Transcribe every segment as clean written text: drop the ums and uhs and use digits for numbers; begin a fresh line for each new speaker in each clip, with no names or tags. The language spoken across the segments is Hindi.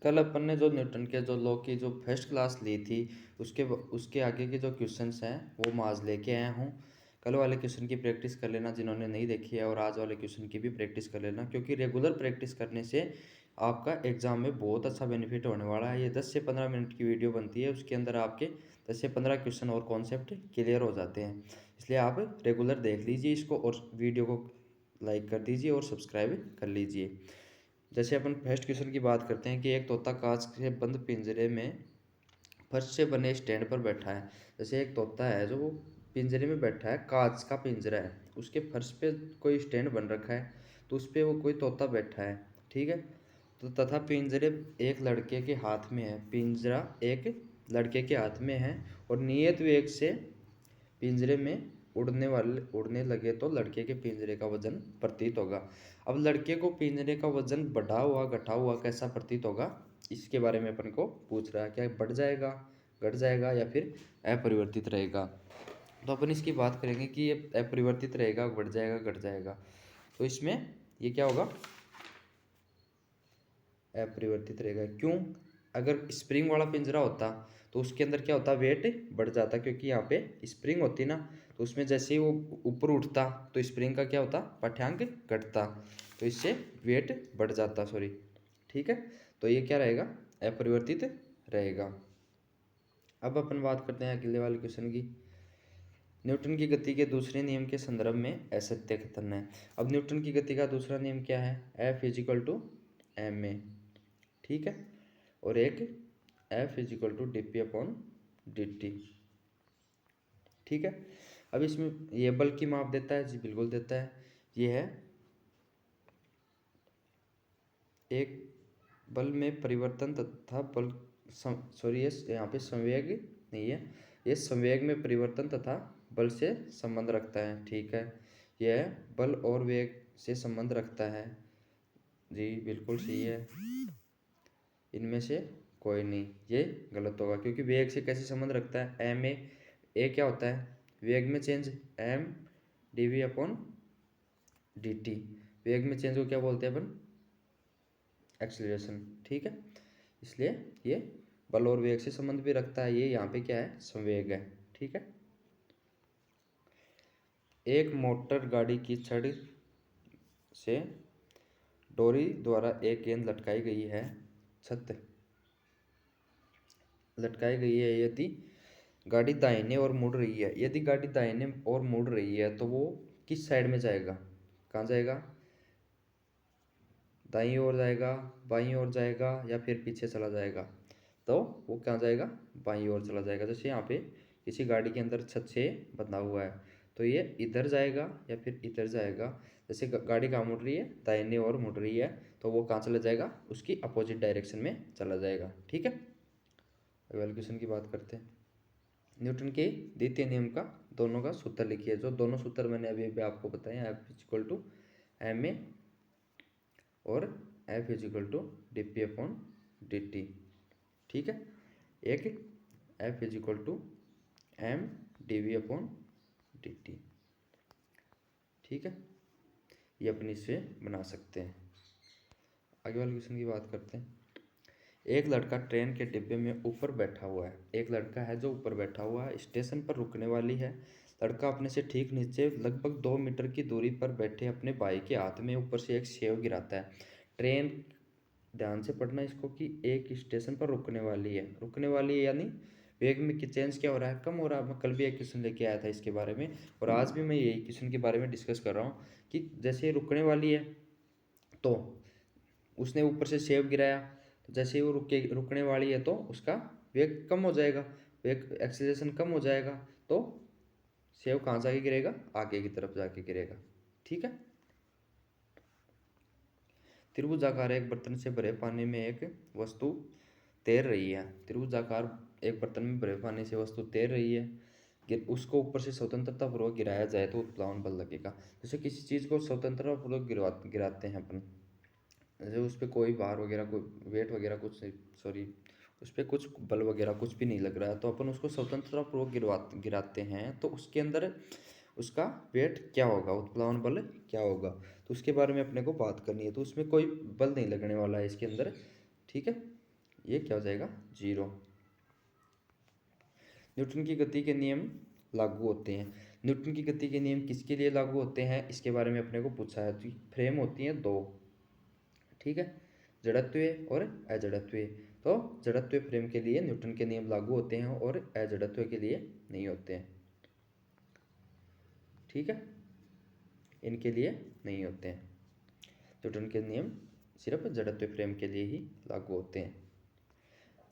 कल अपन ने जो न्यूटन के जो लॉ की जो फर्स्ट क्लास ली थी उसके आगे के जो क्वेश्चंस हैं वो मैं आज लेके आया हूँ। कल वाले क्वेश्चन की प्रैक्टिस कर लेना जिन्होंने नहीं देखी है, और आज वाले क्वेश्चन की भी प्रैक्टिस कर लेना, क्योंकि रेगुलर प्रैक्टिस करने से आपका एग्जाम में बहुत अच्छा बेनिफिट होने वाला है। ये 10 से 15 मिनट की वीडियो बनती है, उसके अंदर आपके 10 से 15 क्वेश्चन और कॉन्सेप्ट क्लियर हो जाते हैं। इसलिए आप रेगुलर देख लीजिए इसको, और वीडियो को लाइक कर दीजिए और सब्सक्राइब कर लीजिए। जैसे अपन फर्स्ट क्वेश्चन की बात करते हैं कि एक तोता कांच से बंद पिंजरे में फर्श से बने स्टैंड पर बैठा है। जैसे एक तोता है जो वो पिंजरे में बैठा है, कांच का पिंजरा है, उसके फर्श पे कोई स्टैंड बन रखा है, तो उस पर वो कोई तोता बैठा है। ठीक है, तो तथा पिंजरे एक लड़के के हाथ में है, पिंजरा एक लड़के के हाथ में है और नियत वेग से पिंजरे में उड़ने लगे तो लड़के के पिंजरे का वजन प्रतीत होगा। अब लड़के को पिंजरे का वजन बढ़ा हुआ घटा हुआ कैसा प्रतीत होगा, इसके बारे में अपन को पूछ रहा है। क्या बढ़ जाएगा, घट जाएगा, या फिर अपरिवर्तित रहेगा। तो अपन इसकी बात करेंगे कि ये अपरिवर्तित रहेगा, बढ़ जाएगा, घट जाएगा। तो इसमें ये क्या होगा, अपरिवर्तित रहेगा। क्यों? अगर स्प्रिंग वाला पिंजरा होता तो उसके अंदर क्या होता, वेट बढ़ जाता, क्योंकि यहाँ पे स्प्रिंग होती ना, तो उसमें जैसे ही वो ऊपर उठता तो स्प्रिंग का क्या होता, पाठ्यांक घटता, तो इससे वेट बढ़ जाता, सॉरी। ठीक है, तो ये क्या रहेगा, अपरिवर्तित रहेगा। अब अपन बात करते हैं अगले वाले क्वेश्चन की। न्यूटन की गति के दूसरे नियम के संदर्भ में असत्य कथन है। अब न्यूटन की गति का दूसरा नियम क्या है, F is equal to M a. ठीक है, और एक F is equal to D P upon D T. ठीक है, अब इसमें ये बल की माप देता है जी, बिल्कुल देता है। ये है एक बल में परिवर्तन तथा बल सॉरी ये यहाँ पे संवेग नहीं है, ये संवेग में परिवर्तन तथा बल से संबंध रखता है। ठीक है, यह बल और वेग से संबंध रखता है जी, बिल्कुल सही है। इनमें से कोई नहीं, ये गलत होगा, क्योंकि वेग से कैसे संबंध रखता है, एम ए क्या होता है, वेग में change, m D we upon D t. वेग में चेंज को क्या बोलते हैं अपन, एक्सीलरेशन। ठीक है, इसलिए ये बल और वेग से संबंध भी रखता है, ये यहाँ पे क्या है, संवेग है। ठीक है, एक मोटर गाड़ी की छड़ से डोरी द्वारा एक गेंद लटकाई गई है, छत लटकाई गई है। यदि गाड़ी दाहिने और मुड़ रही है, यदि गाड़ी दाहिने और मुड़ रही है तो वो किस साइड में जाएगा, कहाँ जाएगा, दाईं ओर जाएगा, बाईं ओर जाएगा, या फिर पीछे चला जाएगा, तो वो कहाँ जाएगा, बाईं ओर चला जाएगा। जैसे यहाँ पे किसी गाड़ी के अंदर छत से बंधा हुआ है, तो ये इधर जाएगा या फिर इधर जाएगा। जैसे गाड़ी कहाँ मुड़ रही है, दाहिने ओर मुड़ रही है, तो वो कहाँ चला जाएगा, उसकी अपोजिट डायरेक्शन में चला जाएगा। ठीक है, अगले क्वेश्चन की बात करते हैं। न्यूटन के द्वितीय नियम का दोनों का सूत्र लिखिए। जो दोनों सूत्र मैंने अभी अभी आपको बताया, F equal to M A और F is equal to D P upon D T. ठीक है, एक F is equal to M D we upon D T. ठीक है, ये अपनी इससे बना सकते हैं। आगे वाले क्वेश्चन की बात करते हैं। एक लड़का ट्रेन के डिब्बे में ऊपर बैठा हुआ है, एक लड़का है जो ऊपर बैठा हुआ है, स्टेशन पर रुकने वाली है। लड़का अपने से ठीक नीचे लगभग 2 मीटर की दूरी पर बैठे अपने भाई के हाथ में ऊपर से एक सेव गिराता है। ट्रेन, ध्यान से पढ़ना इसको, कि एक स्टेशन पर रुकने वाली है, रुकने वाली है यानी वेग में चेंज क्या हो रहा है, कम हो रहा है। मैं कल भी एक क्वेश्चन लेके आया था इसके बारे में, और आज भी मैं यही क्वेश्चन के बारे में डिस्कस कर रहा हूँ कि जैसे रुकने वाली है तो उसने ऊपर से सेव गिराया, तो जैसे ही वो रुकने वाली है तो उसका वेग कम हो जाएगा, वेग एक्सीलरेशन कम हो जाएगा, तो सेव कहाँ जाके गिरेगा, आगे की तरफ जाके गिरेगा। ठीक है, त्रिभुजाकार एक बर्तन से भरे पानी में एक वस्तु तैर रही है। त्रिभुजाकार एक बर्तन में भरे पानी से वस्तु तैर रही है, उसको ऊपर से स्वतंत्रता पूर्वक गिराया जाए तो उत्प्लावन बल लगेगा। जैसे किसी चीज़ को स्वतंत्रता पूर्वक गिराते हैं अपन, जैसे उस पर कोई भार वगैरह, कोई वेट वगैरह कुछ, सॉरी उस पर कुछ बल वगैरह कुछ भी नहीं लग रहा है, तो अपन उसको स्वतंत्रतापूर्वक गिराते हैं, तो उसके अंदर उसका वेट क्या होगा, उत्प्लावन बल क्या होगा, तो उसके बारे में अपने को बात करनी है। तो उसमें कोई बल नहीं लगने वाला है इसके अंदर। ठीक है, ये क्या हो जाएगा 0। न्यूटन की गति के नियम लागू होते हैं। न्यूटन की गति के नियम किसके लिए लागू होते हैं इसके बारे में अपने को पूछा है। तो फ्रेम होती हैं दो, ठीक है, जड़त्वीय और अजड़त्वीय। तो जड़त्वीय फ्रेम के लिए न्यूटन के नियम लागू होते हैं और अजड़त्वीय के लिए नहीं होते हैं, ठीक है, इनके लिए नहीं होते हैं। न्यूटन के नियम सिर्फ जड़त्वीय फ्रेम के लिए ही लागू होते हैं।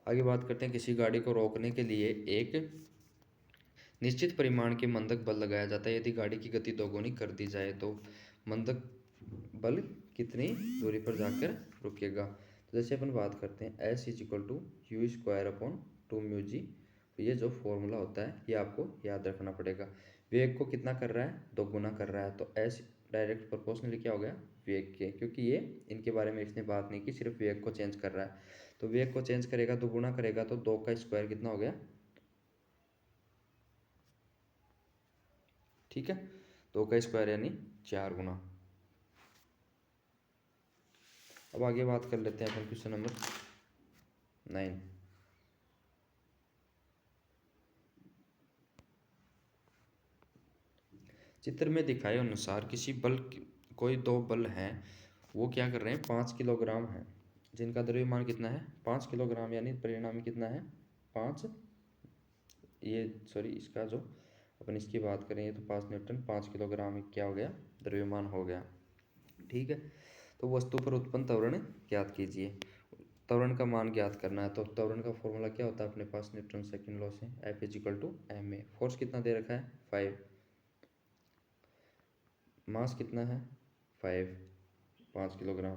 आगे बात करते हैं, किसी गाड़ी को रोकने के लिए एक निश्चित परिमाण के मंदक बल लगाया जाता है। यदि गाड़ी की गति दोगुनी कर दी जाए तो मंदक बल कितनी दूरी पर जाकर रुकेगा। तो जैसे अपन बात करते हैं s is equal to u square upon 2μg। ये जो फॉर्मूला होता है ये आपको याद रखना पड़ेगा। वेग को कितना कर रहा है, दोगुना कर रहा है, तो एस डायरेक्ट प्रोपोर्शनली क्या हो गया वेग के, क्योंकि ये इनके बारे में इसने बात नहीं की, सिर्फ वेग को चेंज कर रहा है। तो वेग को चेंज करेगा तो गुना करेगा तो 2 का स्क्वायर कितना हो गया, ठीक है, 2 का स्क्वायर यानी 4 गुना। अब आगे बात कर लेते हैं अपन क्वेश्चन नंबर 9। चित्र में दिखाए अनुसार किसी बल कोई दो बल हैं, वो क्या कर रहे हैं 5 किलोग्राम है, जिनका द्रव्यमान कितना है 5 किलोग्राम, यानी परिणामी कितना है 5, ये सॉरी इसका जो अपन इसकी बात करें तो 5 न्यूटन 5 किलोग्राम क्या हो गया द्रव्यमान हो गया, ठीक है। तो वस्तु पर उत्पन्न त्वरण ज्ञात कीजिए। त्वरण का मान ज्ञात करना है, तो त्वरण का फॉर्मूला क्या होता है अपने पास न्यूटन सेकंड लॉ से, F is equal to M a. Force कितना दे रखा है 5, मास कितना है 5 किलोग्राम,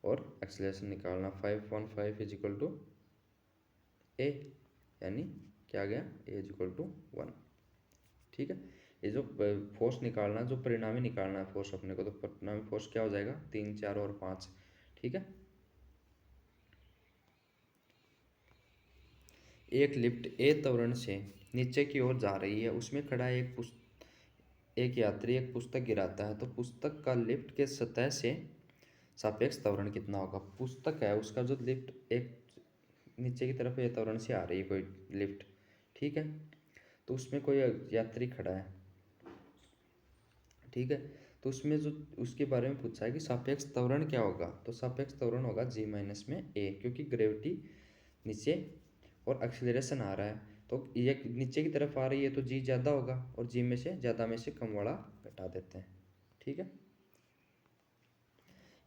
और एक्सेलरेशन निकालना 5/5 इज इक्वल टू ए, यानी क्या आ गया ए इज इक्वल टू 1, ठीक है। ये जो फोर्स निकालना, जो परिणामी निकालना है फोर्स अपने को, तो परिणामी फोर्स क्या हो जाएगा 3, 4 और 5, ठीक है। एक लिफ्ट ए त्वरण से नीचे की ओर जा रही है, उसमें खड़ा एक यात्री एक पुस्तक गिराता है, तो पुस्तक का लिफ्ट के सतह से सापेक्ष त्वरण कितना होगा। पुस्तक है उसका जो लिफ्ट एक नीचे की तरफ ये त्वरण से आ रही है कोई लिफ्ट, ठीक है, तो उसमें कोई यात्री खड़ा है, ठीक है, तो उसमें जो उसके बारे में पूछा है कि सापेक्ष त्वरण क्या होगा, तो सापेक्ष त्वरण होगा g माइनस में a, क्योंकि ग्रेविटी नीचे और एक्सीलरेशन आ रहा है, तो ये नीचे की तरफ आ रही है तो g ज़्यादा होगा, और g में से ज़्यादा में से कम वाला घटा देते हैं, ठीक है।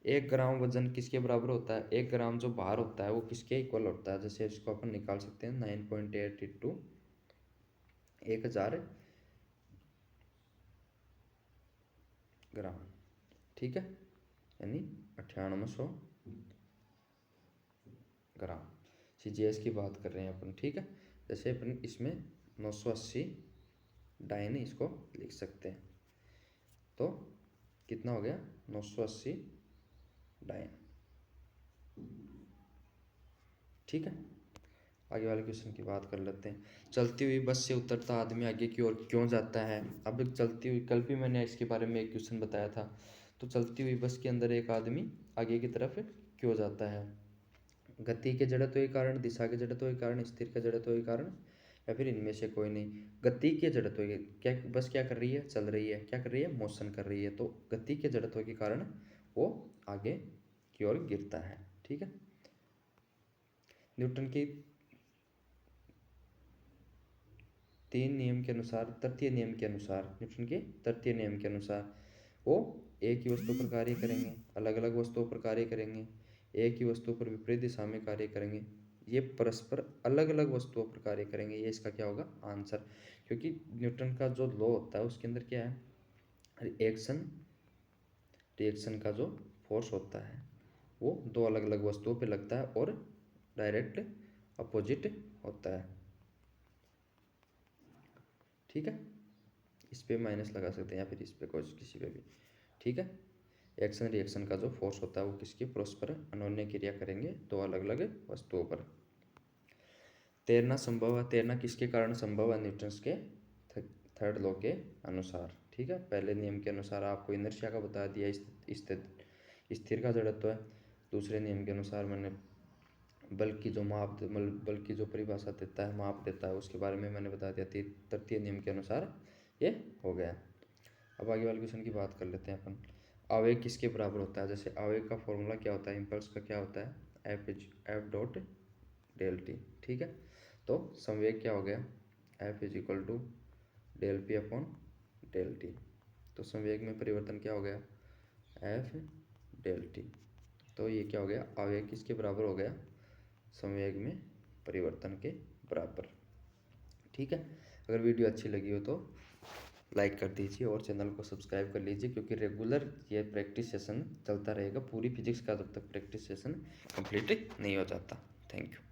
1 ग्राम वजन किसके बराबर होता है, 1 ग्राम जो भार होता है वो किसके इक्वल होता है, जैसे इसको अपन निकाल सकते हैं 9.8 1000 ग्राम, ठीक है, यानी 9800 ग्राम। CGS की बात कर रहे हैं अपन, ठीक है। जैसे अपन इसमें 980 डाइन इसको लिख सकते हैं, तो कितना हो गया 980 डाइन, ठीक है। आगे वाले क्वेश्चन की बात कर लेते हैं। चलती हुई बस से उतरता आदमी आगे की ओर क्यों जाता है। अब चलती हुई, कल भी मैंने इसके बारे में एक क्वेश्चन बताया था, तो चलती हुई बस के अंदर एक आदमी आगे की तरफ क्यों जाता है। गति के जड़त्व के कारण, दिशा के जड़त्व के कारण, स्थिर के जड़त्व के कारण, या फिर इनमें से कोई नहीं। गति के जड़त्व के, क्या बस क्या कर रही है, चल रही है, क्या कर रही है मोशन कर रही है, तो गति के जड़त्व के कारण वो आगे की ओर गिरता है, ठीक है। न्यूटन की 3 नियम के अनुसार, तृतीय नियम के अनुसार, न्यूटन के तृतीय नियम के अनुसार वो एक ही वस्तु पर कार्य करेंगे, अलग अलग वस्तुओं पर कार्य करेंगे, एक ही वस्तु पर विपरीत दिशा में कार्य करेंगे, ये परस्पर अलग अलग वस्तुओं पर कार्य करेंगे, ये इसका क्या होगा आंसर। क्योंकि न्यूटन का जो लॉ होता है उसके अंदर क्या है, एक्शन रिएक्शन का जो फोर्स होता है वो दो अलग अलग वस्तुओं पे लगता है और डायरेक्ट अपोजिट होता है, ठीक है। इस पे माइनस लगा सकते हैं या फिर इस पे कोई किसी पे भी, ठीक है। एक्शन रिएक्शन का जो फोर्स होता है वो किसकी परस्पर अनोन्य क्रिया करेंगे दो अलग अलग वस्तुओं पर। तैरना संभव है, तैरना किसके कारण संभव है, न्यूटन के थर्ड लॉ के अनुसार, ठीक है। पहले नियम के अनुसार आपको इनर्शिया का बता दिया, स्थिर का जड़त्व है। दूसरे नियम के अनुसार मैंने बल की जो बल की जो परिभाषा देता है, माप देता है, उसके बारे में मैंने बता दिया। तृतीय नियम के अनुसार ये हो गया। अब आगे वाले क्वेश्चन की बात कर लेते हैं अपन। आवेग किसके बराबर होता है? जैसे आवेग का फॉर्मूला क्या होता है, इम्पल्स का क्या होता है, एफ डॉट डेल टी। ठीक है, तो संवेग क्या हो गया, F is equal to del p upon del t. तो संवेग में परिवर्तन क्या हो गया, एफ डेल टी। तो ये क्या हो गया, आवेग किसके बराबर हो गया, संवेग में परिवर्तन के बराबर। ठीक है, अगर वीडियो अच्छी लगी हो तो लाइक कर दीजिए और चैनल को सब्सक्राइब कर लीजिए, क्योंकि रेगुलर ये प्रैक्टिस सेशन चलता रहेगा पूरी फिजिक्स का, जब तक प्रैक्टिस सेशन कंप्लीट नहीं हो जाता। Thank you.